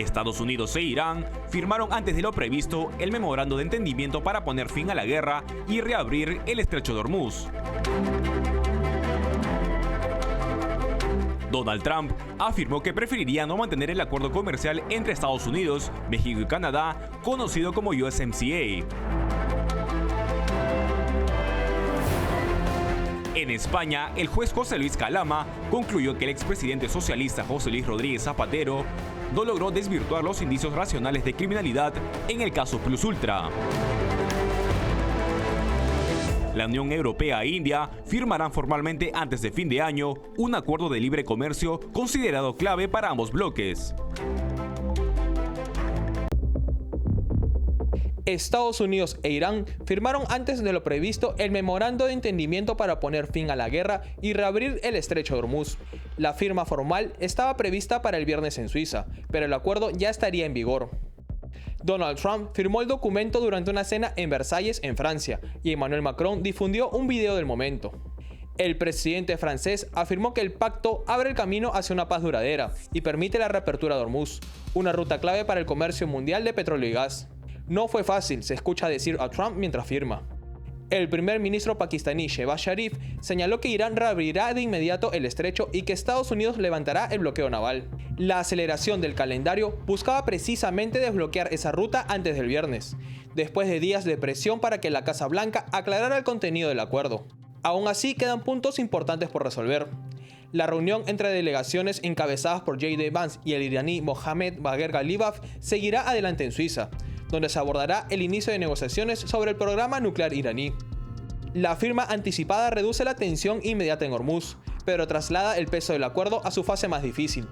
Estados Unidos e Irán firmaron antes de lo previsto el memorando de entendimiento para poner fin a la guerra y reabrir el estrecho de Hormuz. Donald Trump afirmó que preferiría no mantener el acuerdo comercial entre Estados Unidos, México y Canadá, conocido como USMCA. En España, el juez José Luis Calama concluyó que el expresidente socialista José Luis Rodríguez Zapatero no logró desvirtuar los indicios racionales de criminalidad en el caso Plus Ultra. La Unión Europea e India firmarán formalmente antes de fin de año un acuerdo de libre comercio considerado clave para ambos bloques. Estados Unidos e Irán firmaron antes de lo previsto el memorando de entendimiento para poner fin a la guerra y reabrir el estrecho de Hormuz. La firma formal estaba prevista para el viernes en Suiza, pero el acuerdo ya estaría en vigor. Donald Trump firmó el documento durante una cena en Versalles, en Francia, y Emmanuel Macron difundió un video del momento. El presidente francés afirmó que el pacto abre el camino hacia una paz duradera y permite la reapertura de Hormuz, una ruta clave para el comercio mundial de petróleo y gas. No fue fácil, se escucha decir a Trump mientras firma. El primer ministro pakistaní Shehbaz Sharif señaló que Irán reabrirá de inmediato el estrecho y que Estados Unidos levantará el bloqueo naval. La aceleración del calendario buscaba precisamente desbloquear esa ruta antes del viernes, después de días de presión para que la Casa Blanca aclarara el contenido del acuerdo. Aún así, quedan puntos importantes por resolver. La reunión entre delegaciones encabezadas por J.D. Vance y el iraní Mohammad Bagher Ghalibaf seguirá adelante en Suiza, donde se abordará el inicio de negociaciones sobre el programa nuclear iraní. La firma anticipada reduce la tensión inmediata en Hormuz, pero traslada el peso del acuerdo a su fase más difícil: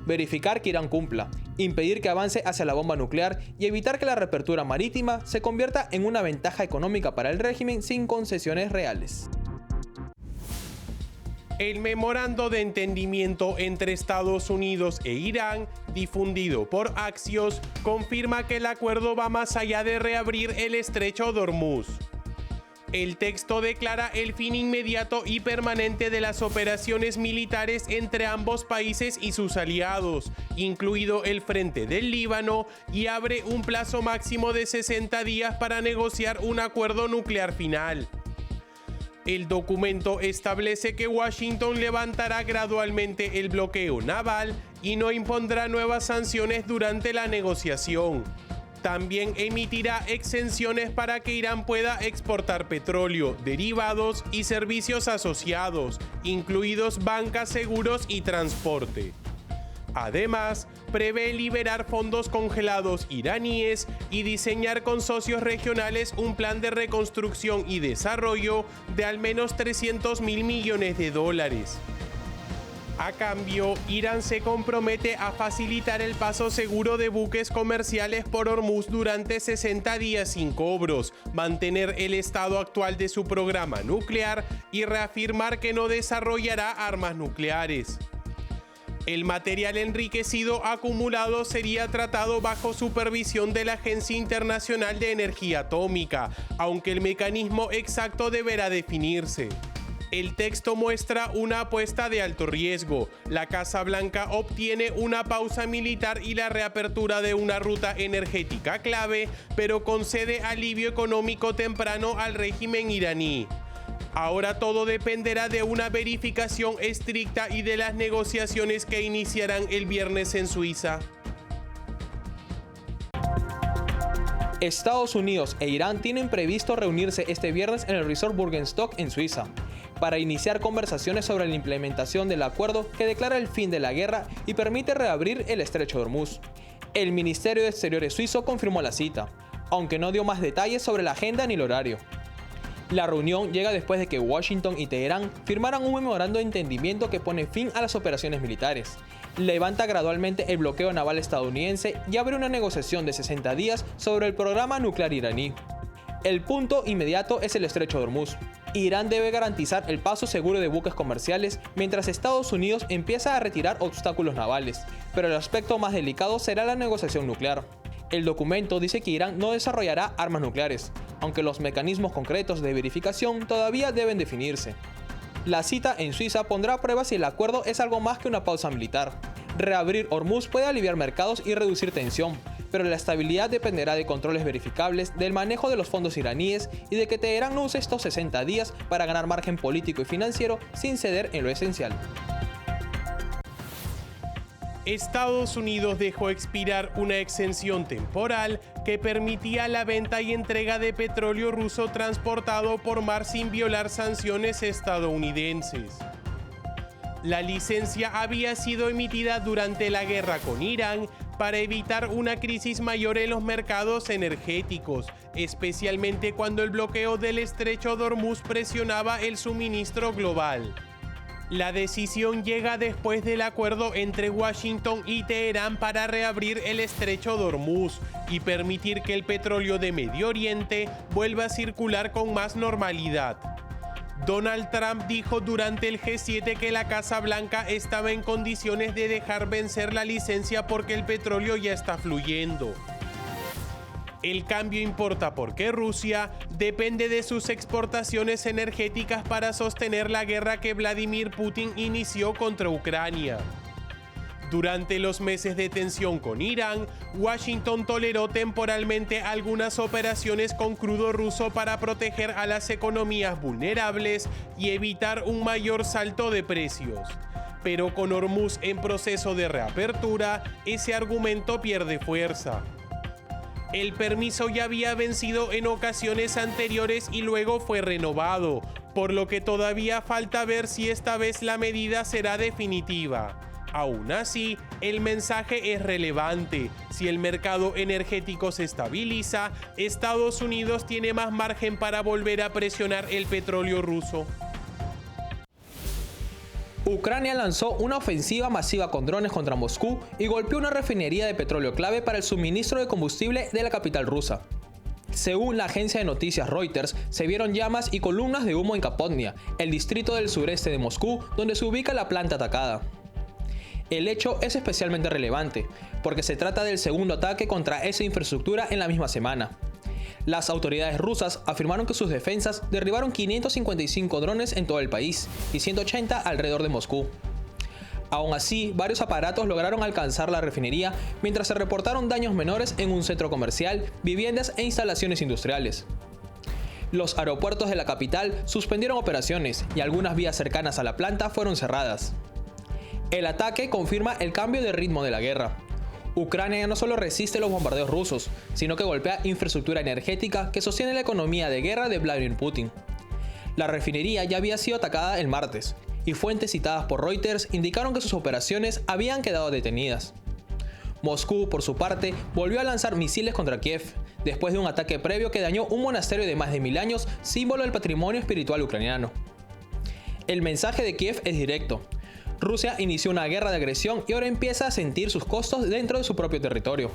verificar que Irán cumpla, impedir que avance hacia la bomba nuclear y evitar que la reapertura marítima se convierta en una ventaja económica para el régimen sin concesiones reales. El memorando de entendimiento entre Estados Unidos e Irán, difundido por Axios, confirma que el acuerdo va más allá de reabrir el estrecho de Hormuz. El texto declara el fin inmediato y permanente de las operaciones militares entre ambos países y sus aliados, incluido el Frente del Líbano, y abre un plazo máximo de 60 días para negociar un acuerdo nuclear final. El documento establece que Washington levantará gradualmente el bloqueo naval y no impondrá nuevas sanciones durante la negociación. También emitirá exenciones para que Irán pueda exportar petróleo, derivados y servicios asociados, incluidos bancas, seguros y transporte. Además, prevé liberar fondos congelados iraníes y diseñar con socios regionales un plan de reconstrucción y desarrollo de al menos $300 mil millones. A cambio, Irán se compromete a facilitar el paso seguro de buques comerciales por Hormuz durante 60 días sin cobros, mantener el estado actual de su programa nuclear y reafirmar que no desarrollará armas nucleares. El material enriquecido acumulado sería tratado bajo supervisión de la Agencia Internacional de Energía Atómica, aunque el mecanismo exacto deberá definirse. El texto muestra una apuesta de alto riesgo. La Casa Blanca obtiene una pausa militar y la reapertura de una ruta energética clave, pero concede alivio económico temprano al régimen iraní. Ahora todo dependerá de una verificación estricta y de las negociaciones que iniciarán el viernes en Suiza. Estados Unidos e Irán tienen previsto reunirse este viernes en el Resort Bürgenstock en Suiza, para iniciar conversaciones sobre la implementación del acuerdo que declara el fin de la guerra y permite reabrir el estrecho de Hormuz. El Ministerio de Exteriores suizo confirmó la cita, aunque no dio más detalles sobre la agenda ni el horario. La reunión llega después de que Washington y Teherán firmaran un memorando de entendimiento que pone fin a las operaciones militares, levanta gradualmente el bloqueo naval estadounidense y abre una negociación de 60 días sobre el programa nuclear iraní. El punto inmediato es el estrecho de Hormuz. Irán debe garantizar el paso seguro de buques comerciales mientras Estados Unidos empieza a retirar obstáculos navales, pero el aspecto más delicado será la negociación nuclear. El documento dice que Irán no desarrollará armas nucleares, aunque los mecanismos concretos de verificación todavía deben definirse. La cita en Suiza pondrá a prueba si el acuerdo es algo más que una pausa militar. Reabrir Hormuz puede aliviar mercados y reducir tensión, pero la estabilidad dependerá de controles verificables, del manejo de los fondos iraníes y de que Teherán no use estos 60 días para ganar margen político y financiero sin ceder en lo esencial. Estados Unidos dejó expirar una exención temporal que permitía la venta y entrega de petróleo ruso transportado por mar sin violar sanciones estadounidenses. La licencia había sido emitida durante la guerra con Irán para evitar una crisis mayor en los mercados energéticos, especialmente cuando el bloqueo del estrecho de Hormuz presionaba el suministro global. La decisión llega después del acuerdo entre Washington y Teherán para reabrir el estrecho de Hormuz y permitir que el petróleo de Medio Oriente vuelva a circular con más normalidad. Donald Trump dijo durante el G7 que la Casa Blanca estaba en condiciones de dejar vencer la licencia porque el petróleo ya está fluyendo. El cambio importa porque Rusia depende de sus exportaciones energéticas para sostener la guerra que Vladimir Putin inició contra Ucrania. Durante los meses de tensión con Irán, Washington toleró temporalmente algunas operaciones con crudo ruso para proteger a las economías vulnerables y evitar un mayor salto de precios. Pero con Hormuz en proceso de reapertura, ese argumento pierde fuerza. El permiso ya había vencido en ocasiones anteriores y luego fue renovado, por lo que todavía falta ver si esta vez la medida será definitiva. Aún así, el mensaje es relevante. Si el mercado energético se estabiliza, Estados Unidos tiene más margen para volver a presionar el petróleo ruso. Ucrania lanzó una ofensiva masiva con drones contra Moscú y golpeó una refinería de petróleo clave para el suministro de combustible de la capital rusa. Según la agencia de noticias Reuters, se vieron llamas y columnas de humo en Kapotnia, el distrito del sureste de Moscú, donde se ubica la planta atacada. El hecho es especialmente relevante, porque se trata del segundo ataque contra esa infraestructura en la misma semana. Las autoridades rusas afirmaron que sus defensas derribaron 555 drones en todo el país y 180 alrededor de Moscú. Aún así, varios aparatos lograron alcanzar la refinería mientras se reportaron daños menores en un centro comercial, viviendas e instalaciones industriales. Los aeropuertos de la capital suspendieron operaciones y algunas vías cercanas a la planta fueron cerradas. El ataque confirma el cambio de ritmo de la guerra. Ucrania no solo resiste los bombardeos rusos, sino que golpea infraestructura energética que sostiene la economía de guerra de Vladimir Putin. La refinería ya había sido atacada el martes, y fuentes citadas por Reuters indicaron que sus operaciones habían quedado detenidas. Moscú, por su parte, volvió a lanzar misiles contra Kiev, después de un ataque previo que dañó un monasterio de más de 1000 años, símbolo del patrimonio espiritual ucraniano. El mensaje de Kiev es directo. Rusia inició una guerra de agresión y ahora empieza a sentir sus costos dentro de su propio territorio.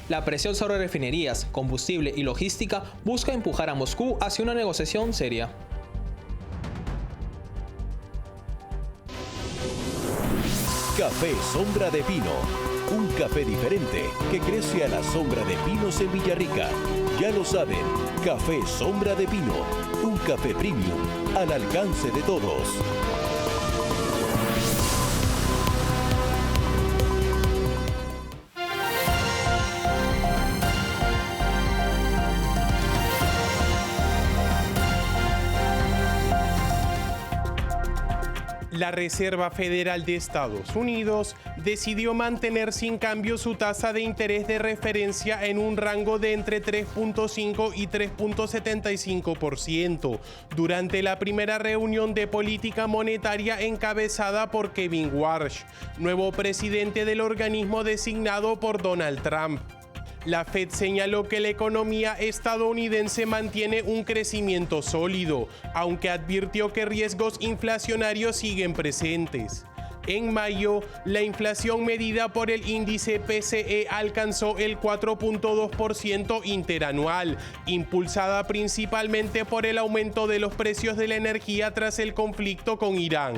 La presión sobre refinerías, combustible y logística busca empujar a Moscú hacia una negociación seria. Café Sombra de Pino, un café diferente que crece a la sombra de pinos en Villarrica. Ya lo saben, Café Sombra de Pino, un café premium al alcance de todos. La Reserva Federal de Estados Unidos decidió mantener sin cambio su tasa de interés de referencia en un rango de entre 3.5 y 3.75% durante la primera reunión de política monetaria encabezada por Kevin Warsh, nuevo presidente del organismo designado por Donald Trump. La Fed señaló que la economía estadounidense mantiene un crecimiento sólido, aunque advirtió que riesgos inflacionarios siguen presentes. En mayo, la inflación medida por el índice PCE alcanzó el 4.2% interanual, impulsada principalmente por el aumento de los precios de la energía tras el conflicto con Irán.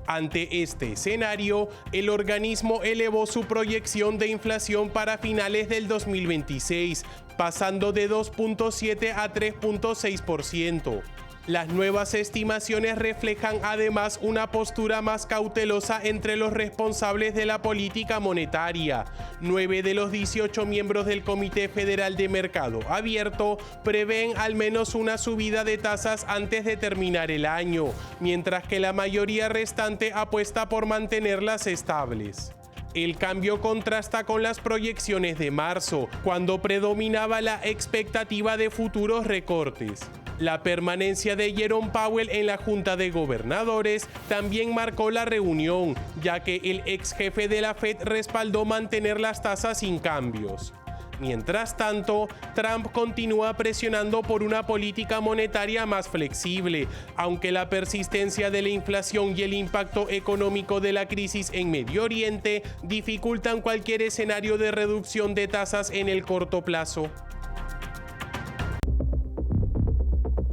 Ante este escenario, el organismo elevó su proyección de inflación para finales del 2026, pasando de 2.7 a 3.6%. Las nuevas estimaciones reflejan además una postura más cautelosa entre los responsables de la política monetaria. 9 de los 18 miembros del Comité Federal de Mercado Abierto prevén al menos una subida de tasas antes de terminar el año, mientras que la mayoría restante apuesta por mantenerlas estables. El cambio contrasta con las proyecciones de marzo, cuando predominaba la expectativa de futuros recortes. La permanencia de Jerome Powell en la Junta de Gobernadores también marcó la reunión, ya que el ex jefe de la Fed respaldó mantener las tasas sin cambios. Mientras tanto, Trump continúa presionando por una política monetaria más flexible, aunque la persistencia de la inflación y el impacto económico de la crisis en Medio Oriente dificultan cualquier escenario de reducción de tasas en el corto plazo.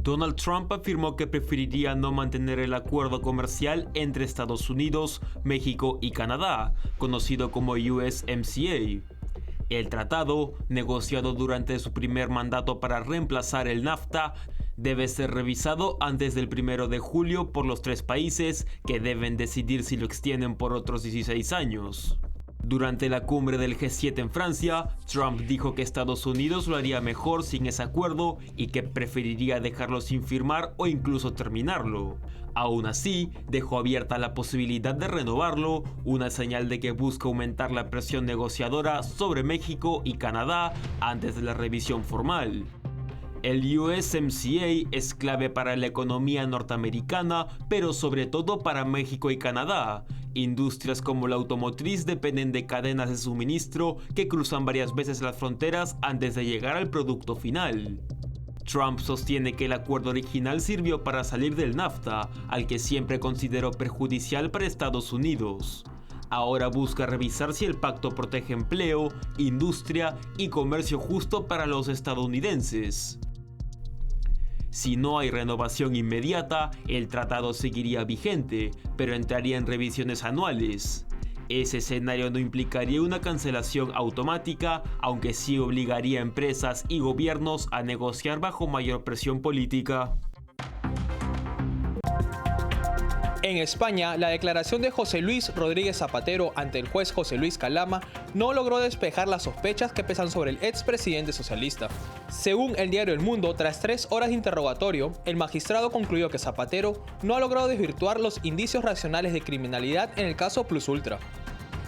Donald Trump afirmó que preferiría no mantener el acuerdo comercial entre Estados Unidos, México y Canadá, conocido como USMCA. El tratado, negociado durante su primer mandato para reemplazar el NAFTA, debe ser revisado antes del 1 de julio por los 3 países, que deben decidir si lo extienden por otros 16 años. Durante la cumbre del G7 en Francia, Trump dijo que Estados Unidos lo haría mejor sin ese acuerdo y que preferiría dejarlo sin firmar o incluso terminarlo. Aún así, dejó abierta la posibilidad de renovarlo, una señal de que busca aumentar la presión negociadora sobre México y Canadá antes de la revisión formal. El USMCA es clave para la economía norteamericana, pero sobre todo para México y Canadá. Industrias como la automotriz dependen de cadenas de suministro que cruzan varias veces las fronteras antes de llegar al producto final. Trump sostiene que el acuerdo original sirvió para salir del NAFTA, al que siempre consideró perjudicial para Estados Unidos. Ahora busca revisar si el pacto protege empleo, industria y comercio justo para los estadounidenses. Si no hay renovación inmediata, el tratado seguiría vigente, pero entraría en revisiones anuales. Ese escenario no implicaría una cancelación automática, aunque sí obligaría a empresas y gobiernos a negociar bajo mayor presión política. En España, la declaración de José Luis Rodríguez Zapatero ante el juez José Luis Calama no logró despejar las sospechas que pesan sobre el expresidente socialista. Según el diario El Mundo, tras 3 horas de interrogatorio, el magistrado concluyó que Zapatero no ha logrado desvirtuar los indicios racionales de criminalidad en el caso Plus Ultra.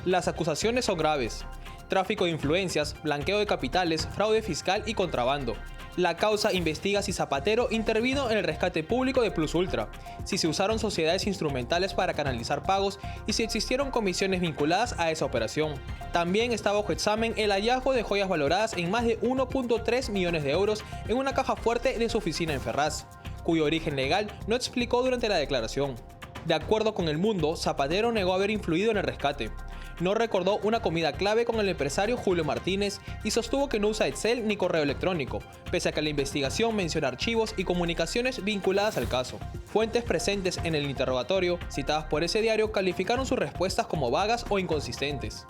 Las acusaciones son graves: tráfico de influencias, blanqueo de capitales, fraude fiscal y contrabando. La causa investiga si Zapatero intervino en el rescate público de Plus Ultra, si se usaron sociedades instrumentales para canalizar pagos y si existieron comisiones vinculadas a esa operación. También está bajo examen el hallazgo de joyas valoradas en más de 1.3 millones de euros en una caja fuerte de su oficina en Ferraz, cuyo origen legal no explicó durante la declaración. De acuerdo con El Mundo, Zapatero negó haber influido en el rescate. No recordó una comida clave con el empresario Julio Martínez y sostuvo que no usa Excel ni correo electrónico, pese a que la investigación menciona archivos y comunicaciones vinculadas al caso. Fuentes presentes en el interrogatorio, citadas por ese diario, calificaron sus respuestas como vagas o inconsistentes.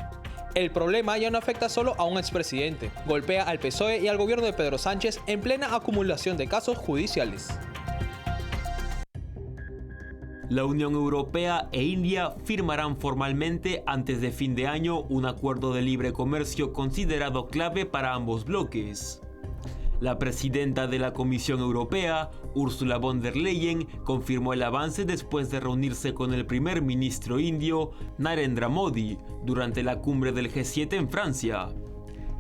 El problema ya no afecta solo a un expresidente, golpea al PSOE y al gobierno de Pedro Sánchez en plena acumulación de casos judiciales. La Unión Europea e India firmarán formalmente antes de fin de año un acuerdo de libre comercio considerado clave para ambos bloques. La presidenta de la Comisión Europea, Ursula von der Leyen, confirmó el avance después de reunirse con el primer ministro indio, Narendra Modi, durante la cumbre del G7 en Francia.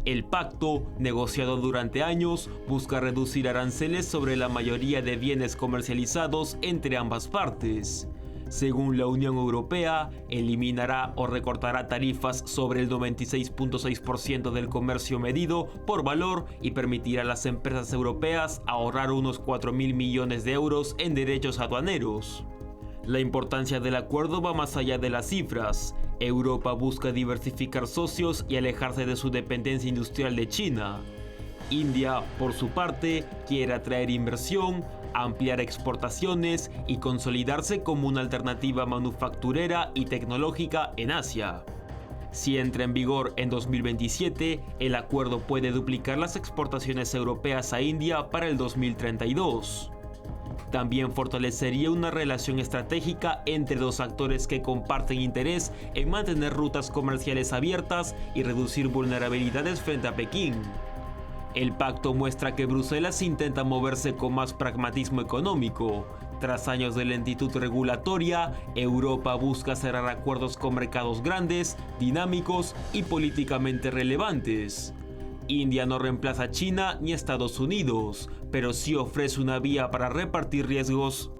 El pacto, negociado durante años, busca reducir aranceles sobre la mayoría de bienes comercializados entre ambas partes. Según la Unión Europea, eliminará o recortará tarifas sobre el 96.6% del comercio medido por valor y permitirá a las empresas europeas ahorrar unos 4.000 millones de euros en derechos aduaneros. La importancia del acuerdo va más allá de las cifras. Europa busca diversificar socios y alejarse de su dependencia industrial de China. India, por su parte, quiere atraer inversión, ampliar exportaciones y consolidarse como una alternativa manufacturera y tecnológica en Asia. Si entra en vigor en 2027, el acuerdo puede duplicar las exportaciones europeas a India para el 2032. También fortalecería una relación estratégica entre dos actores que comparten interés en mantener rutas comerciales abiertas y reducir vulnerabilidades frente a Pekín. El pacto muestra que Bruselas intenta moverse con más pragmatismo económico. Tras años de lentitud regulatoria, Europa busca cerrar acuerdos con mercados grandes, dinámicos y políticamente relevantes. India no reemplaza a China ni a Estados Unidos, pero sí ofrece una vía para repartir riesgos.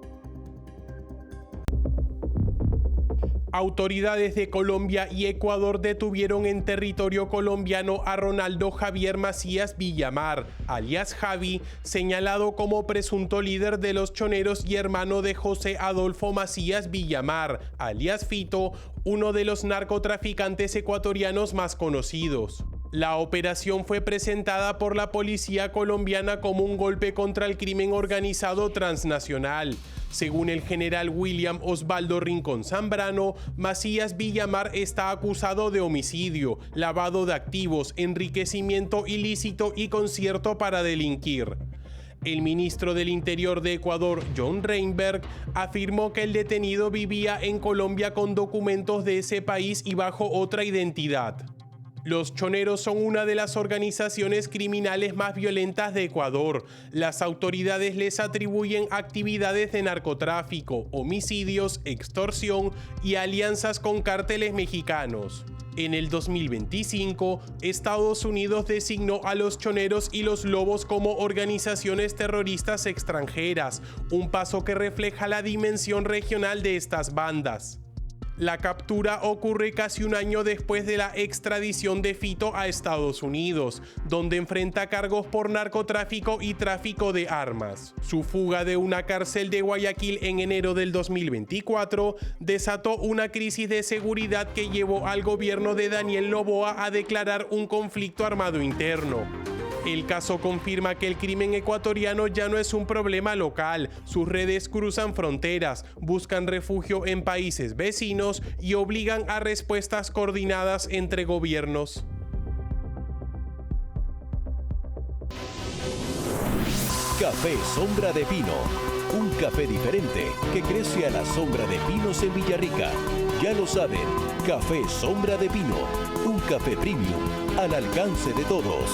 Autoridades de Colombia y Ecuador detuvieron en territorio colombiano a Ronaldo Javier Macías Villamar, alias Javi, señalado como presunto líder de los choneros y hermano de José Adolfo Macías Villamar, alias Fito, uno de los narcotraficantes ecuatorianos más conocidos. La operación fue presentada por la policía colombiana como un golpe contra el crimen organizado transnacional. Según el general William Osvaldo Rincón Zambrano, Macías Villamar está acusado de homicidio, lavado de activos, enriquecimiento ilícito y concierto para delinquir. El ministro del Interior de Ecuador, John Reinberg, afirmó que el detenido vivía en Colombia con documentos de ese país y bajo otra identidad. Los choneros son una de las organizaciones criminales más violentas de Ecuador. Las autoridades les atribuyen actividades de narcotráfico, homicidios, extorsión y alianzas con cárteles mexicanos. En el 2025, Estados Unidos designó a los choneros y los lobos como organizaciones terroristas extranjeras, un paso que refleja la dimensión regional de estas bandas. La captura ocurre casi un año después de la extradición de Fito a Estados Unidos, donde enfrenta cargos por narcotráfico y tráfico de armas. Su fuga de una cárcel de Guayaquil en enero del 2024 desató una crisis de seguridad que llevó al gobierno de Daniel Noboa a declarar un conflicto armado interno. El caso confirma que el crimen ecuatoriano ya no es un problema local. Sus redes cruzan fronteras, buscan refugio en países vecinos y obligan a respuestas coordinadas entre gobiernos. Café Sombra de Pino. Un café diferente que crece a la sombra de pinos en Villarrica. Ya lo saben, Café Sombra de Pino. Un café premium al alcance de todos.